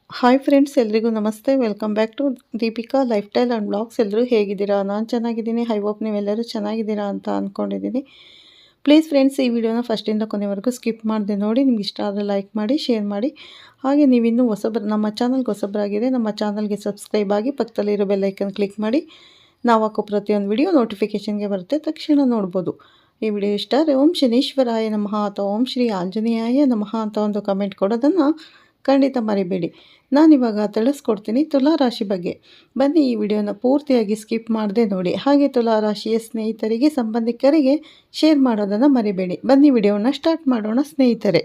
Hi friends, ಎಲ್ರಿಗೂ ನಮಸ್ತೆ. Welcome back to Deepika lifestyle and blogs. ಎಲ್ಲರೂ ಹೇಗಿದ್ದೀರಾ? ನಾನು ಚೆನ್ನಾಗಿದ್ದೀನಿ. ಐ ಹೋಪ್ ನೀವೆಲ್ಲರೂ ಚೆನ್ನಾಗಿದ್ದೀರಾ ಅಂತ ಅಂದ್ಕೊಂಡಿದ್ದೀನಿ. ಪ್ಲೀಸ್ ಫ್ರೆಂಡ್ಸ್, ಈ ವಿಡಿಯೋನ ಫಸ್ಟಿಂದ ಕೊನೆವರೆಗೂ ಸ್ಕಿಪ್ ಮಾಡದೆ ನೋಡಿ. ನಿಮ್ಗೆ ಇಷ್ಟ ಆದರೆ ಲೈಕ್ ಮಾಡಿ, ಶೇರ್ ಮಾಡಿ. ಹಾಗೆ ನೀವಿನ್ನೂ ನಮ್ಮ ಚಾನಲ್ಗೆ ಹೊಸಬರಾಗಿದೆ, ನಮ್ಮ ಚಾನಲ್ಗೆ ಸಬ್ಸ್ಕ್ರೈಬ್ ಆಗಿ ಪಕ್ಕದಲ್ಲಿರೋ ಬೆಲ್ಲೈಕನ್ ಕ್ಲಿಕ್ ಮಾಡಿ. ನಾವು ಹಾಕೋ ಪ್ರತಿಯೊಂದು ವಿಡಿಯೋ ನೋಟಿಫಿಕೇಷನ್ಗೆ ಬರುತ್ತೆ, ತಕ್ಷಣ ನೋಡ್ಬೋದು. ಈ ವಿಡಿಯೋ ಇಷ್ಟ ಆದರೆ ಓಂ ಶನೀಶ್ವರಾಯ ನಮಃ ಅಥವಾ ಓಂ ಶ್ರೀ ಆಂಜನೇಯಾಯ ನಮಃ ಅಂತ ಒಂದು ಕಮೆಂಟ್ ಕೊಡೋದನ್ನು ಖಂಡಿತ ಮರಿಬೇಡಿ. ನಾನಿವಾಗ ತಿಳಿಸ್ಕೊಡ್ತೀನಿ ತುಲಾ ರಾಶಿ ಬಗ್ಗೆ. ಬನ್ನಿ ಈ ವಿಡಿಯೋನ ಪೂರ್ತಿಯಾಗಿ ಸ್ಕಿಪ್ ಮಾಡದೆ ನೋಡಿ. ಹಾಗೆ ತುಲಾ ರಾಶಿಯ ಸ್ನೇಹಿತರಿಗೆ, ಸಂಬಂಧಿಕರಿಗೆ ಶೇರ್ ಮಾಡೋದನ್ನು ಮರಿಬೇಡಿ. ಬನ್ನಿ ವಿಡಿಯೋನ ಸ್ಟಾರ್ಟ್ ಮಾಡೋಣ ಸ್ನೇಹಿತರೆ.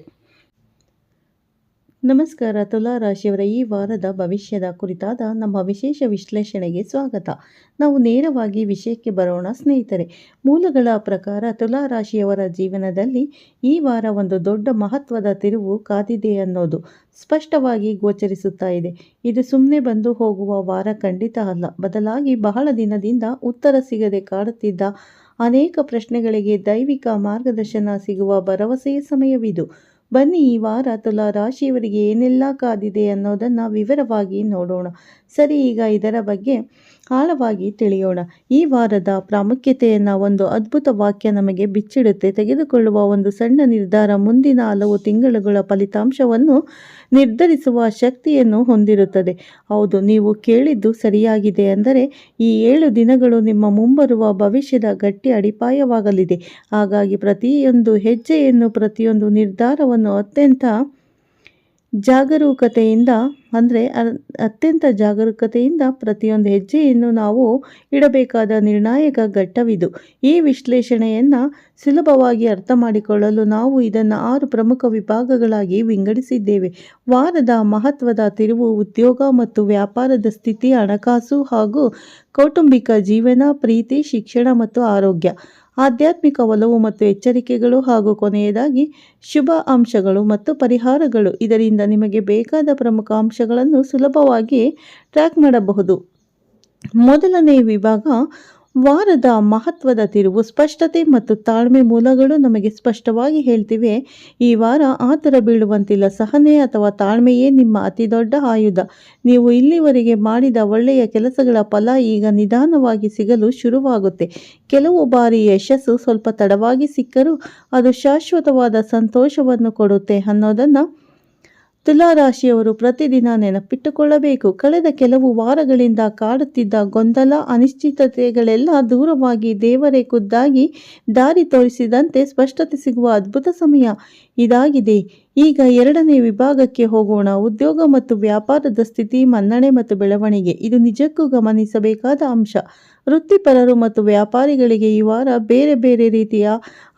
ನಮಸ್ಕಾರ. ತುಲಾ ರಾಶಿಯವರ ಈ ವಾರದ ಭವಿಷ್ಯದ ಕುರಿತಾದ ನಮ್ಮ ವಿಶೇಷ ವಿಶ್ಲೇಷಣೆಗೆ ಸ್ವಾಗತ. ನಾವು ನೇರವಾಗಿ ವಿಷಯಕ್ಕೆ ಬರೋಣ ಸ್ನೇಹಿತರೆ. ಮೂಲಗಳ ಪ್ರಕಾರ ತುಲಾ ರಾಶಿಯವರ ಜೀವನದಲ್ಲಿ ಈ ವಾರ ಒಂದು ದೊಡ್ಡ ಮಹತ್ವದ ತಿರುವು ಕಾದಿದೆ ಅನ್ನೋದು ಸ್ಪಷ್ಟವಾಗಿ ಗೋಚರಿಸುತ್ತಾ ಇದೆ. ಇದು ಸುಮ್ಮನೆ ಬಂದು ಹೋಗುವ ವಾರ ಖಂಡಿತ ಅಲ್ಲ. ಬದಲಾಗಿ ಬಹಳ ದಿನದಿಂದ ಉತ್ತರ ಸಿಗದೆ ಕಾಡುತ್ತಿದ್ದ ಅನೇಕ ಪ್ರಶ್ನೆಗಳಿಗೆ ದೈವಿಕ ಮಾರ್ಗದರ್ಶನ ಸಿಗುವ ಭರವಸೆಯ ಸಮಯವಿದು. ಬನ್ನಿ ಈ ವಾರ ತುಲಾ ರಾಶಿಯವರಿಗೆ ಏನೆಲ್ಲ ಕಾದಿದೆ ಅನ್ನೋದನ್ನು ವಿವರವಾಗಿ ನೋಡೋಣ. ಸರಿ, ಈಗ ಇದರ ಬಗ್ಗೆ ಆಳವಾಗಿ ತಿಳಿಯೋಣ. ಈ ವಾರದ ಪ್ರಾಮುಖ್ಯತೆಯನ್ನು ಒಂದು ಅದ್ಭುತ ವಾಕ್ಯ ನಮಗೆ ಬಿಚ್ಚಿಡುತ್ತೆ. ತೆಗೆದುಕೊಳ್ಳುವ ಒಂದು ಸಣ್ಣ ನಿರ್ಧಾರ ಮುಂದಿನ ಹಲವು ತಿಂಗಳುಗಳ ಫಲಿತಾಂಶವನ್ನು ನಿರ್ಧರಿಸುವ ಶಕ್ತಿಯನ್ನು ಹೊಂದಿರುತ್ತದೆ. ಹೌದು, ನೀವು ಕೇಳಿದ್ದು ಸರಿಯಾಗಿದೆ. ಅಂದರೆ ಈ 7 ದಿನಗಳು ನಿಮ್ಮ ಮುಂಬರುವ ಭವಿಷ್ಯದ ಗಟ್ಟಿ ಅಡಿಪಾಯವಾಗಲಿದೆ. ಹಾಗಾಗಿ ಪ್ರತಿಯೊಂದು ಹೆಜ್ಜೆಯನ್ನು, ಪ್ರತಿಯೊಂದು ನಿರ್ಧಾರವನ್ನು ಅತ್ಯಂತ ಜಾಗರೂಕತೆಯಿಂದ ಪ್ರತಿಯೊಂದು ಹೆಜ್ಜೆಯನ್ನು ನಾವು ಇಡಬೇಕಾದ ನಿರ್ಣಾಯಕ ಘಟ್ಟವಿದು. ಈ ವಿಶ್ಲೇಷಣೆಯನ್ನು ಸುಲಭವಾಗಿ ಅರ್ಥ ಮಾಡಿಕೊಳ್ಳಲು ನಾವು ಇದನ್ನು 6 ಪ್ರಮುಖ ವಿಭಾಗಗಳಾಗಿ ವಿಂಗಡಿಸಿದ್ದೇವೆ. ವಾರದ ಮಹತ್ವದ ತಿರುವು: ಉದ್ಯೋಗ ಮತ್ತು ವ್ಯಾಪಾರದ ಸ್ಥಿತಿ, ಹಣಕಾಸು ಹಾಗೂ ಕೌಟುಂಬಿಕ ಜೀವನ, ಪ್ರೀತಿ, ಶಿಕ್ಷಣ ಮತ್ತು ಆರೋಗ್ಯ, ಆಧ್ಯಾತ್ಮಿಕ ಒಲವು ಮತ್ತು ಎಚ್ಚರಿಕೆಗಳು, ಹಾಗೂ ಕೊನೆಯದಾಗಿ ಶುಭ ಅಂಶಗಳು ಮತ್ತು ಪರಿಹಾರಗಳು. ಇದರಿಂದ ನಿಮಗೆ ಬೇಕಾದ ಪ್ರಮುಖ ಅಂಶಗಳನ್ನು ಸುಲಭವಾಗಿ ಟ್ರ್ಯಾಕ್ ಮಾಡಬಹುದು. ಮೊದಲನೇ ವಿಭಾಗ: ವಾರದ ಮಹತ್ವದ ತಿರುವು. ಸ್ಪಷ್ಟತೆ ಮತ್ತು ತಾಳ್ಮೆ. ಮೂಲಗಳು ನಮಗೆ ಸ್ಪಷ್ಟವಾಗಿ ಹೇಳ್ತಿವೆ, ಈ ವಾರ ಆತುರ ಬೀಳುವಂತಿಲ್ಲ. ಸಹನೆ ಅಥವಾ ತಾಳ್ಮೆಯೇ ನಿಮ್ಮ ಅತಿ ದೊಡ್ಡ ಆಯುಧ. ನೀವು ಇಲ್ಲಿವರೆಗೆ ಮಾಡಿದ ಒಳ್ಳೆಯ ಕೆಲಸಗಳ ಫಲ ಈಗ ನಿಧಾನವಾಗಿ ಸಿಗಲು ಶುರುವಾಗುತ್ತೆ. ಕೆಲವು ಬಾರಿ ಯಶಸ್ಸು ಸ್ವಲ್ಪ ತಡವಾಗಿ ಸಿಕ್ಕರೂ ಅದು ಶಾಶ್ವತವಾದ ಸಂತೋಷವನ್ನು ಕೊಡುತ್ತೆ ಅನ್ನೋದನ್ನು ತುಲಾ ರಾಶಿಯವರು ಪ್ರತಿದಿನ ನೆನಪಿಟ್ಟುಕೊಳ್ಳಬೇಕು. ಕಳೆದ ಕೆಲವು ವಾರಗಳಿಂದ ಕಾಡುತ್ತಿದ್ದ ಗೊಂದಲ, ಅನಿಶ್ಚಿತತೆಗಳೆಲ್ಲ ದೂರವಾಗಿ ದೇವರೇ ಖುದ್ದಾಗಿ ದಾರಿ ತೋರಿಸಿದಂತೆ ಸ್ಪಷ್ಟತೆ ಸಿಗುವ ಅದ್ಭುತ ಸಮಯ ಇದಾಗಿದೆ. ಈಗ ಎರಡನೇ ವಿಭಾಗಕ್ಕೆ ಹೋಗೋಣ. ಉದ್ಯೋಗ ಮತ್ತು ವ್ಯಾಪಾರದ ಸ್ಥಿತಿ, ಮನ್ನಣೆ ಮತ್ತು ಬೆಳವಣಿಗೆ. ಇದು ನಿಜಕ್ಕೂ ಗಮನಿಸಬೇಕಾದ ಅಂಶ. ವೃತ್ತಿಪರರು ಮತ್ತು ವ್ಯಾಪಾರಿಗಳಿಗೆ ಈ ವಾರ ಬೇರೆ ಬೇರೆ ರೀತಿಯ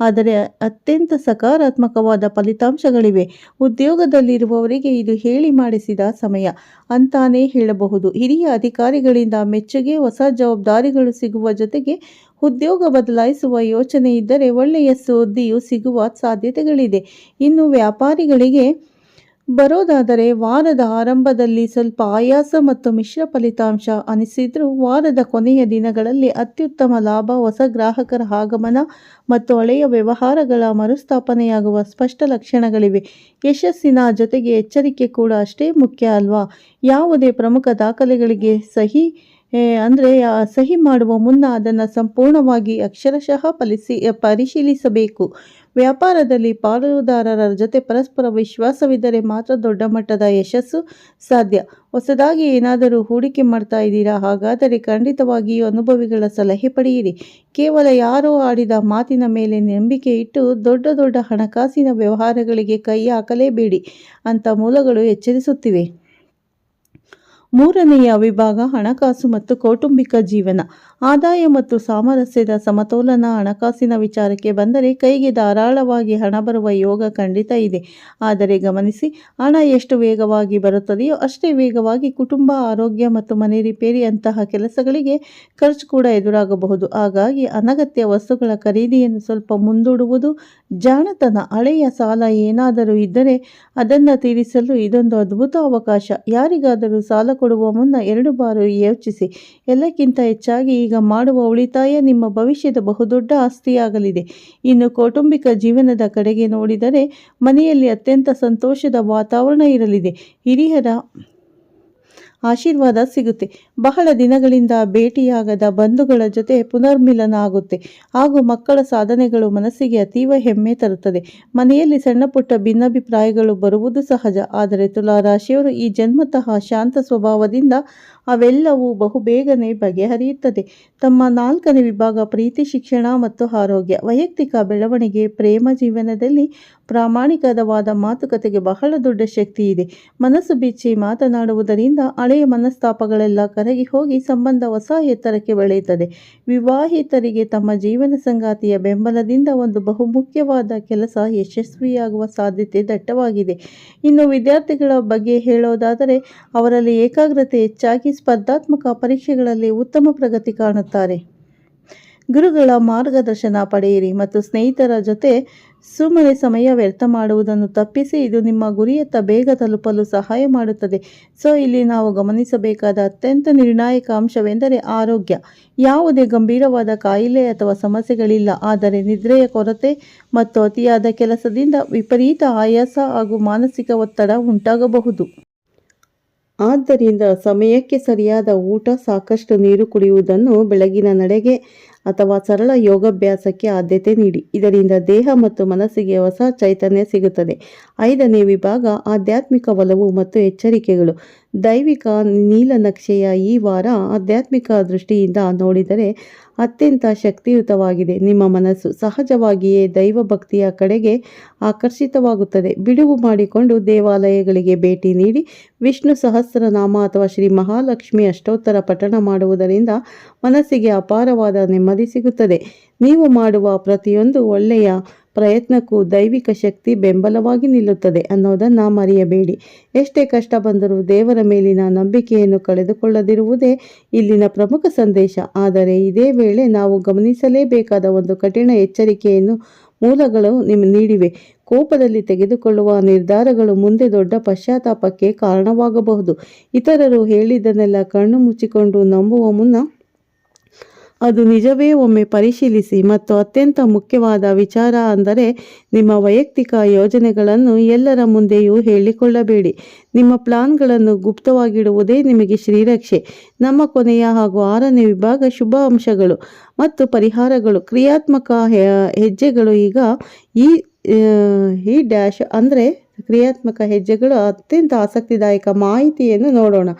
ಆದರೆ ಅತ್ಯಂತ ಸಕಾರಾತ್ಮಕವಾದ ಫಲಿತಾಂಶಗಳಿವೆ. ಉದ್ಯೋಗದಲ್ಲಿರುವವರಿಗೆ ಇದು ಹೇಳಿ ಮಾಡಿಸಿದ ಸಮಯ ಅಂತಾನೇ ಹೇಳಬಹುದು. ಹಿರಿಯ ಅಧಿಕಾರಿಗಳಿಂದ ಮೆಚ್ಚುಗೆ, ಹೊಸ ಜವಾಬ್ದಾರಿಗಳು ಸಿಗುವ ಜೊತೆಗೆ ಉದ್ಯೋಗ ಬದಲಾಯಿಸುವ ಯೋಚನೆ ಇದ್ದರೆ ಒಳ್ಳೆಯ ಸುದ್ದಿಯು ಸಿಗುವ ಸಾಧ್ಯತೆಗಳಿದೆ. ಇನ್ನು ವ್ಯಾಪಾರಿಗಳಿಗೆ ಬರೋದಾದರೆ ವಾರದ ಆರಂಭದಲ್ಲಿ ಸ್ವಲ್ಪ ಆಯಾಸ ಮತ್ತು ಮಿಶ್ರ ಫಲಿತಾಂಶ ಅನಿಸಿದ್ರೂ ವಾರದ ಕೊನೆಯ ದಿನಗಳಲ್ಲಿ ಅತ್ಯುತ್ತಮ ಲಾಭ, ಹೊಸ ಗ್ರಾಹಕರ ಆಗಮನ ಮತ್ತು ಹಳೆಯ ವ್ಯವಹಾರಗಳ ಮರುಸ್ಥಾಪನೆಯಾಗುವ ಸ್ಪಷ್ಟ ಲಕ್ಷಣಗಳಿವೆ. ಯಶಸ್ಸಿನ ಜೊತೆಗೆ ಎಚ್ಚರಿಕೆ ಕೂಡ ಅಷ್ಟೇ ಮುಖ್ಯ ಅಲ್ವಾ? ಯಾವುದೇ ಪ್ರಮುಖ ದಾಖಲೆಗಳಿಗೆ ಸಹಿ ಮಾಡುವ ಮುನ್ನ ಅದನ್ನು ಸಂಪೂರ್ಣವಾಗಿ ಅಕ್ಷರಶಃ ಪರಿಶೀಲಿಸಬೇಕು. ವ್ಯಾಪಾರದಲ್ಲಿ ಪಾಲುದಾರರ ಜೊತೆ ಪರಸ್ಪರ ವಿಶ್ವಾಸವಿದ್ದರೆ ಮಾತ್ರ ದೊಡ್ಡ ಮಟ್ಟದ ಯಶಸ್ಸು ಸಾಧ್ಯ. ಹೊಸದಾಗಿ ಏನಾದರೂ ಹೂಡಿಕೆ ಮಾಡ್ತಾ ಇದ್ದೀರಾ? ಹಾಗಾದರೆ ಖಂಡಿತವಾಗಿಯೂ ಅನುಭವಿಗಳ ಸಲಹೆ ಪಡೆಯಿರಿ. ಕೇವಲ ಯಾರೋ ಆಡಿದ ಮಾತಿನ ಮೇಲೆ ನಂಬಿಕೆ ಇಟ್ಟು ದೊಡ್ಡ ಹಣಕಾಸಿನ ವ್ಯವಹಾರಗಳಿಗೆ ಕೈ ಹಾಕಲೇಬೇಡಿ ಅಂತ ಮೂಲಗಳು ಎಚ್ಚರಿಸುತ್ತಿವೆ. ಮೂರನೆಯ ವಿಭಾಗ: ಹಣಕಾಸು ಮತ್ತು ಕೌಟುಂಬಿಕ ಜೀವನ, ಆದಾಯ ಮತ್ತು ಸಾಮರಸ್ಯದ ಸಮತೋಲನ. ಹಣಕಾಸಿನ ವಿಚಾರಕ್ಕೆ ಬಂದರೆ ಕೈಗೆ ಧಾರಾಳವಾಗಿ ಹಣ ಬರುವ ಯೋಗ ಖಂಡಿತ ಇದೆ. ಆದರೆ ಗಮನಿಸಿ, ಹಣ ಎಷ್ಟು ವೇಗವಾಗಿ ಬರುತ್ತದೆಯೋ ಅಷ್ಟೇ ವೇಗವಾಗಿ ಕುಟುಂಬ, ಆರೋಗ್ಯ ಮತ್ತು ಮನೆ ರಿಪೇರಿ ಅಂತಹ ಕೆಲಸಗಳಿಗೆ ಖರ್ಚು ಕೂಡ ಎದುರಾಗಬಹುದು. ಹಾಗಾಗಿ ಅನಗತ್ಯ ವಸ್ತುಗಳ ಖರೀದಿಯನ್ನು ಸ್ವಲ್ಪ ಮುಂದೂಡುವುದು ಜಾಣತನ. ಹಳೆಯ ಸಾಲ ಏನಾದರೂ ಇದ್ದರೆ ಅದನ್ನು ತೀರಿಸಲು ಇದೊಂದು ಅದ್ಭುತ ಅವಕಾಶ. ಯಾರಿಗಾದರೂ ಸಾಲ ಕೊಡುವ ಮುನ್ನ 2 ಬಾರಿ ಯೋಚಿಸಿ. ಎಲ್ಲಕ್ಕಿಂತ ಹೆಚ್ಚಾಗಿ ಈಗ ಮಾಡುವ ಉಳಿತಾಯ ನಿಮ್ಮ ಭವಿಷ್ಯದ ಬಹುದೊಡ್ಡ ಆಸ್ತಿಯಾಗಲಿದೆ. ಇನ್ನು ಕೌಟುಂಬಿಕ ಜೀವನದ ಕಡೆಗೆ ನೋಡಿದರೆ ಮನೆಯಲ್ಲಿ ಅತ್ಯಂತ ಸಂತೋಷದ ವಾತಾವರಣ ಇರಲಿದೆ. ಹಿರಿಯರ ಆಶೀರ್ವಾದ ಸಿಗುತ್ತೆ. ಬಹಳ ದಿನಗಳಿಂದ ಭೇಟಿಯಾಗದ ಬಂಧುಗಳ ಜೊತೆ ಪುನರ್ಮಿಲನ ಆಗುತ್ತೆ ಹಾಗೂ ಮಕ್ಕಳ ಸಾಧನೆಗಳು ಮನಸ್ಸಿಗೆ ಅತೀವ ಹೆಮ್ಮೆ ತರುತ್ತದೆ. ಮನೆಯಲ್ಲಿ ಸಣ್ಣ ಪುಟ್ಟ ಭಿನ್ನಾಭಿಪ್ರಾಯಗಳು ಬರುವುದು ಸಹಜ. ಆದರೆ ತುಲಾ ರಾಶಿಯವರು ಈ ಜನ್ಮತಃ ಶಾಂತ ಸ್ವಭಾವದಿಂದ ಅವೆಲ್ಲವೂ ಬಹುಬೇಗನೆ ಬಗೆಹರಿಯುತ್ತದೆ. ತಮ್ಮ 4ನೇ ವಿಭಾಗ ಪ್ರೀತಿ, ಶಿಕ್ಷಣ ಮತ್ತು ಆರೋಗ್ಯ. ವೈಯಕ್ತಿಕ ಬೆಳವಣಿಗೆ. ಪ್ರೇಮ ಜೀವನದಲ್ಲಿ ಪ್ರಾಮಾಣಿಕವಾದ ಮಾತುಕತೆಗೆ ಬಹಳ ದೊಡ್ಡ ಶಕ್ತಿ ಇದೆ. ಮನಸ್ಸು ಬಿಚ್ಚಿ ಮಾತನಾಡುವುದರಿಂದ ಹಳೆಯ ಮನಸ್ತಾಪಗಳೆಲ್ಲ ಕರಗಿ ಹೋಗಿ ಸಂಬಂಧ ಹೊಸ ಎತ್ತರಕ್ಕೆ ಬೆಳೆಯುತ್ತದೆ. ವಿವಾಹಿತರಿಗೆ ತಮ್ಮ ಜೀವನ ಸಂಗಾತಿಯ ಬೆಂಬಲದಿಂದ ಒಂದು ಬಹುಮುಖ್ಯವಾದ ಕೆಲಸ ಯಶಸ್ವಿಯಾಗುವ ಸಾಧ್ಯತೆ ದಟ್ಟವಾಗಿದೆ. ಇನ್ನು ವಿದ್ಯಾರ್ಥಿಗಳ ಬಗ್ಗೆ ಹೇಳೋದಾದರೆ ಅವರಲ್ಲಿ ಏಕಾಗ್ರತೆ ಹೆಚ್ಚಾಗಿ ಸ್ಪರ್ಧಾತ್ಮಕ ಪರೀಕ್ಷೆಗಳಲ್ಲಿ ಉತ್ತಮ ಪ್ರಗತಿ ಕಾಣುತ್ತಾರೆ. ಗುರುಗಳ ಮಾರ್ಗದರ್ಶನ ಪಡೆಯಿರಿ ಮತ್ತು ಸ್ನೇಹಿತರ ಜೊತೆ ಸುಮ್ಮನೆ ಸಮಯ ವ್ಯರ್ಥ ಮಾಡುವುದನ್ನು ತಪ್ಪಿಸಿ. ಇದು ನಿಮ್ಮ ಗುರಿಯತ್ತ ಬೇಗ ತಲುಪಲು ಸಹಾಯ ಮಾಡುತ್ತದೆ. ಇಲ್ಲಿ ನಾವು ಗಮನಿಸಬೇಕಾದ ಅತ್ಯಂತ ನಿರ್ಣಾಯಕ ಅಂಶವೆಂದರೆ ಆರೋಗ್ಯ. ಯಾವುದೇ ಗಂಭೀರವಾದ ಕಾಯಿಲೆ ಅಥವಾ ಸಮಸ್ಯೆಗಳಿಲ್ಲ, ಆದರೆ ನಿದ್ರೆಯ ಕೊರತೆ ಮತ್ತು ಅತಿಯಾದ ಕೆಲಸದಿಂದ ವಿಪರೀತ ಆಯಾಸ ಹಾಗೂ ಮಾನಸಿಕ ಒತ್ತಡ ಉಂಟಾಗಬಹುದು. ಆದ್ದರಿಂದ ಸಮಯಕ್ಕೆ ಸರಿಯಾದ ಊಟ, ಸಾಕಷ್ಟು ನೀರು ಕುಡಿಯುವುದನ್ನು, ಬೆಳಗಿನ ನಡೆಗೆ ಅಥವಾ ಸರಳ ಯೋಗಾಭ್ಯಾಸಕ್ಕೆ ಆದ್ಯತೆ ನೀಡಿ. ಇದರಿಂದ ದೇಹ ಮತ್ತು ಮನಸ್ಸಿಗೆ ಹೊಸ ಚೈತನ್ಯ ಸಿಗುತ್ತದೆ. 5ನೇ ವಿಭಾಗ ಆಧ್ಯಾತ್ಮಿಕ ಒಲವು ಮತ್ತು ಎಚ್ಚರಿಕೆಗಳು. ದೈವಿಕ ನೀಲನಕ್ಷೆಯ ಈ ವಾರ ಆಧ್ಯಾತ್ಮಿಕ ದೃಷ್ಟಿಯಿಂದ ನೋಡಿದರೆ ಅತ್ಯಂತ ಶಕ್ತಿಯುತವಾಗಿದೆ. ನಿಮ್ಮ ಮನಸ್ಸು ಸಹಜವಾಗಿಯೇ ದೈವ ಭಕ್ತಿಯ ಕಡೆಗೆ ಆಕರ್ಷಿತವಾಗುತ್ತದೆ. ಬಿಡುವು ಮಾಡಿಕೊಂಡು ದೇವಾಲಯಗಳಿಗೆ ಭೇಟಿ ನೀಡಿ ವಿಷ್ಣು ಸಹಸ್ರನಾಮ ಅಥವಾ ಶ್ರೀ ಮಹಾಲಕ್ಷ್ಮಿ ಅಷ್ಟೋತ್ತರ ಪಠಣ ಮಾಡುವುದರಿಂದ ಮನಸ್ಸಿಗೆ ಅಪಾರವಾದ ನೆಮ್ಮದಿ ಸಿಗುತ್ತದೆ. ನೀವು ಮಾಡುವ ಪ್ರತಿಯೊಂದು ಒಳ್ಳೆಯ ಪ್ರಯತ್ನಕ್ಕೂ ದೈವಿಕ ಶಕ್ತಿ ಬೆಂಬಲವಾಗಿ ನಿಲ್ಲುತ್ತದೆ ಅನ್ನೋದನ್ನು ಮರೆಯಬೇಡಿ. ಎಷ್ಟೇ ಕಷ್ಟ ಬಂದರೂ ದೇವರ ಮೇಲಿನ ನಂಬಿಕೆಯನ್ನು ಕಳೆದುಕೊಳ್ಳದಿರುವುದೇ ಇಲ್ಲಿನ ಪ್ರಮುಖ ಸಂದೇಶ. ಆದರೆ ಇದೇ ವೇಳೆ ನಾವು ಗಮನಿಸಲೇಬೇಕಾದ ಒಂದು ಕಠಿಣ ಎಚ್ಚರಿಕೆಯನ್ನು ಮೂಲಗಳು ನೀಡಿವೆ. ಕೋಪದಲ್ಲಿ ತೆಗೆದುಕೊಳ್ಳುವ ನಿರ್ಧಾರಗಳು ಮುಂದೆ ದೊಡ್ಡ ಪಶ್ಚಾತ್ತಾಪಕ್ಕೆ ಕಾರಣವಾಗಬಹುದು. ಇತರರು ಹೇಳಿದ್ದನ್ನೆಲ್ಲ ಕಣ್ಣು ಮುಚ್ಚಿಕೊಂಡು ನಂಬುವ ಮುನ್ನ ಅದು ನಿಜವೇ ಒಮ್ಮೆ ಪರಿಶೀಲಿಸಿ. ಮತ್ತು ಅತ್ಯಂತ ಮುಖ್ಯವಾದ ವಿಚಾರ ಅಂದರೆ ನಿಮ್ಮ ವೈಯಕ್ತಿಕ ಯೋಜನೆಗಳನ್ನು ಎಲ್ಲರ ಮುಂದೆಯೂ ಹೇಳಿಕೊಳ್ಳಬೇಡಿ. ನಿಮ್ಮ ಪ್ಲಾನ್ಗಳನ್ನು ಗುಪ್ತವಾಗಿಡುವುದೇ ನಿಮಗೆ ಶ್ರೀರಕ್ಷೆ. ನಮ್ಮ ಕೊನೆಯ ಹಾಗೂ 6ನೇ ವಿಭಾಗ ಶುಭ ಅಂಶಗಳು ಮತ್ತು ಪರಿಹಾರಗಳು. ಕ್ರಿಯಾತ್ಮಕ ಹೆಜ್ಜೆಗಳು. ಈಗ ಈ ಡ್ಯಾಶ್ ಅಂದರೆ ಕ್ರಿಯಾತ್ಮಕ ಹೆಜ್ಜೆಗಳು ಅತ್ಯಂತ ಆಸಕ್ತಿದಾಯಕ ಮಾಹಿತಿಯನ್ನು ನೋಡೋಣ.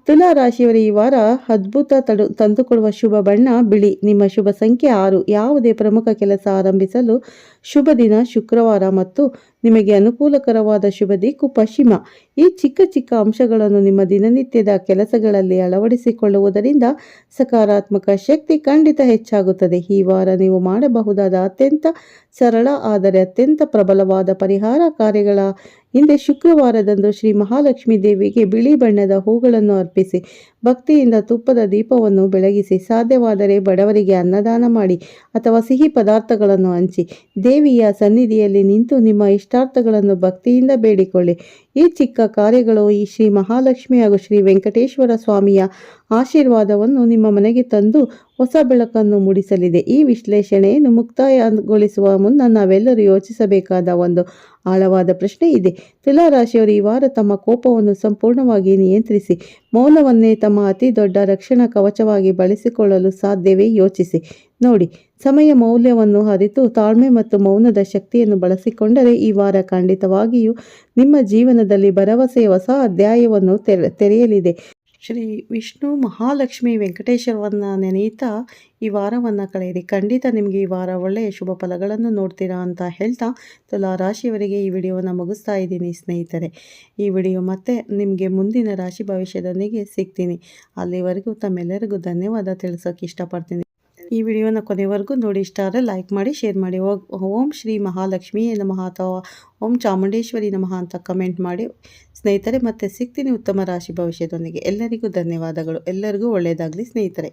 ತುಲಾ ರಾಶಿಯವರು ಈ ವಾರ ಅದ್ಭುತ ತಂದುಕೊಡುವ ಶುಭ ಬಣ್ಣ ಬಿಳಿ. ನಿಮ್ಮ ಶುಭ ಸಂಖ್ಯೆ 6. ಯಾವುದೇ ಪ್ರಮುಖ ಕೆಲಸ ಆರಂಭಿಸಲು ಶುಭ ದಿನ ಶುಕ್ರವಾರ ಮತ್ತು ನಿಮಗೆ ಅನುಕೂಲಕರವಾದ ಶುಭ ದಿಕ್ಕು ಪಶ್ಚಿಮ. ಈ ಚಿಕ್ಕ ಚಿಕ್ಕ ಅಂಶಗಳನ್ನು ನಿಮ್ಮ ದಿನನಿತ್ಯದ ಕೆಲಸಗಳಲ್ಲಿ ಅಳವಡಿಸಿಕೊಳ್ಳುವುದರಿಂದ ಸಕಾರಾತ್ಮಕ ಶಕ್ತಿ ಖಂಡಿತ ಹೆಚ್ಚಾಗುತ್ತದೆ. ಈ ವಾರ ನೀವು ಮಾಡಬಹುದಾದ ಅತ್ಯಂತ ಸರಳ ಆದರೆ ಅತ್ಯಂತ ಪ್ರಬಲವಾದ ಪರಿಹಾರ ಕಾರ್ಯಗಳ ಹಿಂದೆ ಶುಕ್ರವಾರದಂದು ಶ್ರೀ ಮಹಾಲಕ್ಷ್ಮೀ ದೇವಿಗೆ ಬಿಳಿ ಬಣ್ಣದ ಹೂಗಳನ್ನು ಅರ್ಪಿಸಿ ಭಕ್ತಿಯಿಂದ ತುಪ್ಪದ ದೀಪವನ್ನು ಬೆಳಗಿಸಿ. ಸಾಧ್ಯವಾದರೆ ಬಡವರಿಗೆ ಅನ್ನದಾನ ಮಾಡಿ ಅಥವಾ ಸಿಹಿ ಪದಾರ್ಥಗಳನ್ನು ಹಂಚಿ ದೇವಿಯ ಸನ್ನಿಧಿಯಲ್ಲಿ ನಿಂತು ನಿಮ್ಮ ಇಷ್ಟಾರ್ಥಗಳನ್ನು ಭಕ್ತಿಯಿಂದ ಬೇಡಿಕೊಳ್ಳಿ. ಈ ಚಿಕ್ಕ ಕಾರ್ಯಗಳು ಈ ಶ್ರೀ ಮಹಾಲಕ್ಷ್ಮಿ ಹಾಗೂ ಶ್ರೀ ವೆಂಕಟೇಶ್ವರ ಸ್ವಾಮಿಯ ಆಶೀರ್ವಾದವನ್ನು ನಿಮ್ಮ ಮನೆಗೆ ತಂದು ಹೊಸ ಬೆಳಕನ್ನು ಮೂಡಿಸಲಿದೆ. ಈ ವಿಶ್ಲೇಷಣೆಯನ್ನು ಮುಕ್ತಾಯಗೊಳಿಸುವ ಮುನ್ನ ನಾವೆಲ್ಲರೂ ಯೋಚಿಸಬೇಕಾದ ಒಂದು ಆಳವಾದ ಪ್ರಶ್ನೆ ಇದೆ. ತುಲಾ ರಾಶಿಯವರು ಈ ವಾರ ತಮ್ಮ ಕೋಪವನ್ನು ಸಂಪೂರ್ಣವಾಗಿ ನಿಯಂತ್ರಿಸಿ ಮೌನವನ್ನೇ ತಮ್ಮ ಅತಿ ದೊಡ್ಡ ರಕ್ಷಣಾ ಕವಚವಾಗಿ ಬಳಸಿಕೊಳ್ಳಲು ಸಾಧ್ಯವೇ? ಯೋಚಿಸಿ ನೋಡಿ. ಸಮಯ ಮೌಲ್ಯವನ್ನು ಅರಿತು ತಾಳ್ಮೆ ಮತ್ತು ಮೌನದ ಶಕ್ತಿಯನ್ನು ಬಳಸಿಕೊಂಡರೆ ಈ ವಾರ ಖಂಡಿತವಾಗಿಯೂ ನಿಮ್ಮ ಜೀವನದಲ್ಲಿ ಭರವಸೆಯ ಹೊಸ ಅಧ್ಯಾಯವನ್ನು ತೆರೆಯಲಿದೆ. ಶ್ರೀ ವಿಷ್ಣು ಮಹಾಲಕ್ಷ್ಮಿ ವೆಂಕಟೇಶ್ವರವನ್ನ ನೆನೆಯುತ್ತಾ ಈ ವಾರವನ್ನು ಕಳೆಯಿರಿ. ಖಂಡಿತ ನಿಮಗೆ ಈ ವಾರ ಒಳ್ಳೆಯ ಶುಭ ಫಲಗಳನ್ನು ನೋಡ್ತೀರಾ ಅಂತ ಹೇಳ್ತಾ ತುಲಾ ರಾಶಿಯವರಿಗೆ ಈ ವಿಡಿಯೋವನ್ನು ಮುಗಿಸ್ತಾ ಇದ್ದೀನಿ ಸ್ನೇಹಿತರೆ. ಈ ವಿಡಿಯೋ ಮತ್ತೆ ನಿಮಗೆ ಮುಂದಿನ ರಾಶಿ ಭವಿಷ್ಯದೊಂದಿಗೆ ಸಿಗ್ತೀನಿ. ಅಲ್ಲಿವರೆಗೂ ತಮ್ಮೆಲ್ಲರಿಗೂ ಧನ್ಯವಾದ ತಿಳಿಸೋಕೆ ಇಷ್ಟಪಡ್ತೀನಿ. ಈ ವಿಡಿಯೋನ ಕೊನೆವರೆಗೂ ನೋಡಿ. ಇಷ್ಟ ಆದರೆ ಲೈಕ್ ಮಾಡಿ, ಶೇರ್ ಮಾಡಿ. ಓಂ ಶ್ರೀ ಮಹಾಲಕ್ಷ್ಮಿ ನಮಃ ಅಥವಾ ಓಂ ಚಾಮುಂಡೇಶ್ವರಿ ನಮಃ ಅಂತ ಕಮೆಂಟ್ ಮಾಡಿ ಸ್ನೇಹಿತರೆ. ಮತ್ತೆ ಸಿಗ್ತೀನಿ ಉತ್ತಮ ರಾಶಿ ಭವಿಷ್ಯದೊಂದಿಗೆ. ಎಲ್ಲರಿಗೂ ಧನ್ಯವಾದಗಳು. ಎಲ್ಲರಿಗೂ ಒಳ್ಳೆಯದಾಗಲಿ ಸ್ನೇಹಿತರೆ.